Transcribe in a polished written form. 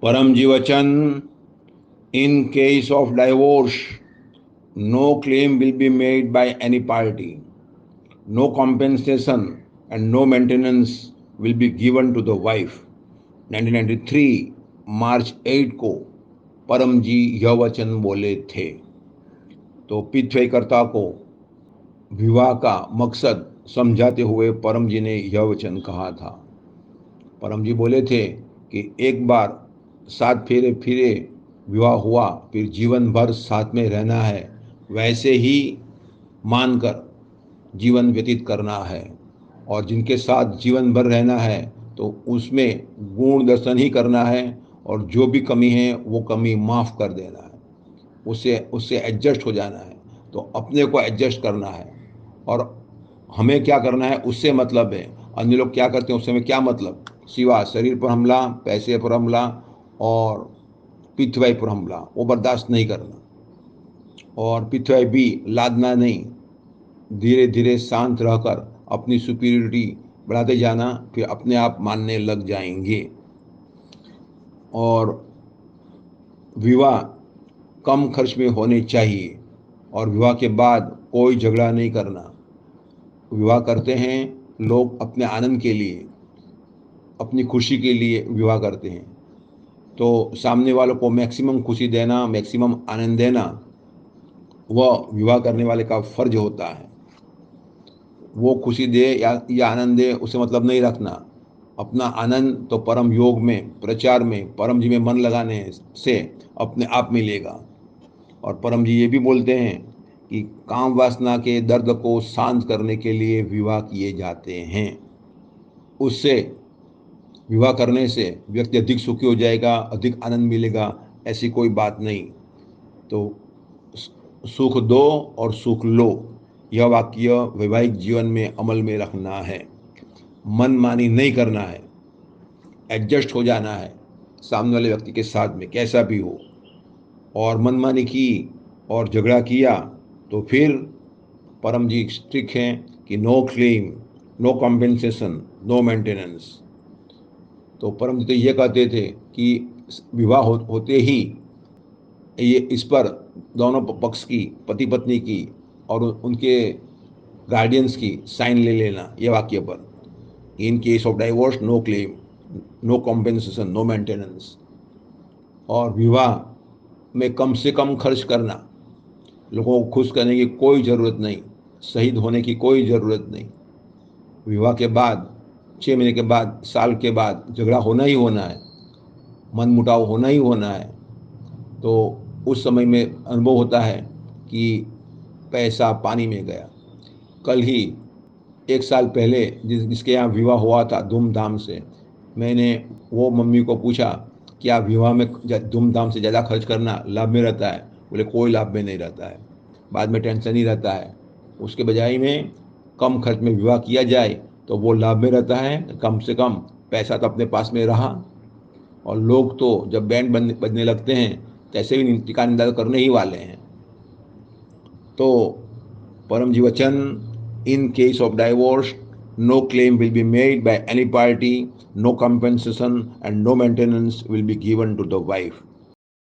परम Jivachan, in case of divorce, no claim will be made by any party. No compensation and no maintenance will be given to the wife. 1993 मार्च 8 को परम जी यह वचन बोले थे। तो पितृकर्ता को विवाह का मकसद समझाते हुए परम जी ने यह वचन कहा था। परम जी बोले थे कि एक बार साथ फेरे फिरे विवाह हुआ, फिर जीवन भर साथ में रहना है, वैसे ही मानकर जीवन व्यतीत करना है। और जिनके साथ जीवन भर रहना है तो उसमें गुण दर्शन ही करना है, और जो भी कमी है वो कमी माफ़ कर देना है, उससे उससे एडजस्ट हो जाना है। तो अपने को एडजस्ट करना है, और हमें क्या करना है उससे मतलब है। अन्य लोग क्या करते हैं उससे हमें क्या मतलब, सिवा शरीर पर हमला, पैसे पर हमला और पृथ्वी पर हमला, वो बर्दाश्त नहीं करना। और पृथ्वी भी लादना नहीं, धीरे धीरे शांत रहकर अपनी सुपीरियरिटी बढ़ाते जाना, फिर अपने आप मानने लग जाएंगे। और विवाह कम खर्च में होने चाहिए, और विवाह के बाद कोई झगड़ा नहीं करना। विवाह करते हैं लोग अपने आनंद के लिए, अपनी खुशी के लिए विवाह करते हैं। तो सामने वालों को मैक्सिमम खुशी देना, मैक्सिमम आनंद देना, वह विवाह करने वाले का फर्ज होता है। वो खुशी दे या आनंद दे, उसे मतलब नहीं रखना। अपना आनंद तो परम योग में, प्रचार में, परम जी में मन लगाने से अपने आप मिलेगा। और परम जी ये भी बोलते हैं कि काम वासना के दर्द को शांत करने के लिए विवाह किए जाते हैं। उससे, विवाह करने से व्यक्ति अधिक सुखी हो जाएगा, अधिक आनंद मिलेगा, ऐसी कोई बात नहीं। तो सुख दो और सुख लो, यह वाक्य वैवाहिक जीवन में अमल में रखना है। मनमानी नहीं करना है, एडजस्ट हो जाना है सामने वाले व्यक्ति के साथ में कैसा भी हो। और मनमानी की और झगड़ा किया तो फिर परम जी स्ट्रिक्ट हैं कि no claim, no compensation, no maintenance. तो परम जी तो ये कहते थे कि विवाह होते ही ये इस पर दोनों पक्ष की, पति पत्नी की और उनके गार्डियंस की साइन ले लेना, ये वाक्य पर। In case of divorce no claim, no compensation, no maintenance. और विवाह में कम से कम खर्च करना, लोगों को खुश करने की कोई ज़रूरत नहीं, शहीद होने की कोई ज़रूरत नहीं। विवाह के बाद 6 महीने के बाद, साल के बाद झगड़ा होना ही होना है, मन मुटाव होना ही होना है। तो उस समय में अनुभव होता है कि पैसा पानी में गया। कल ही 1 साल पहले जिसके यहाँ विवाह हुआ था धूमधाम से, मैंने वो मम्मी को पूछा, क्या विवाह में धूमधाम से ज़्यादा खर्च करना लाभ में रहता है? बोले कोई लाभ में नहीं रहता है, बाद में टेंशन ही रहता है। उसके बजाय में कम खर्च में विवाह किया जाए तो वो लाभ में रहता है। कम से कम पैसा तो अपने पास में रहा। और लोग तो जब बैंड बजने लगते हैं तैसे भी टिका निंदा करने ही वाले हैं। तो परम जी वचन, in case of divorce no claim will be made by any party, no compensation and no maintenance will be given to the wife.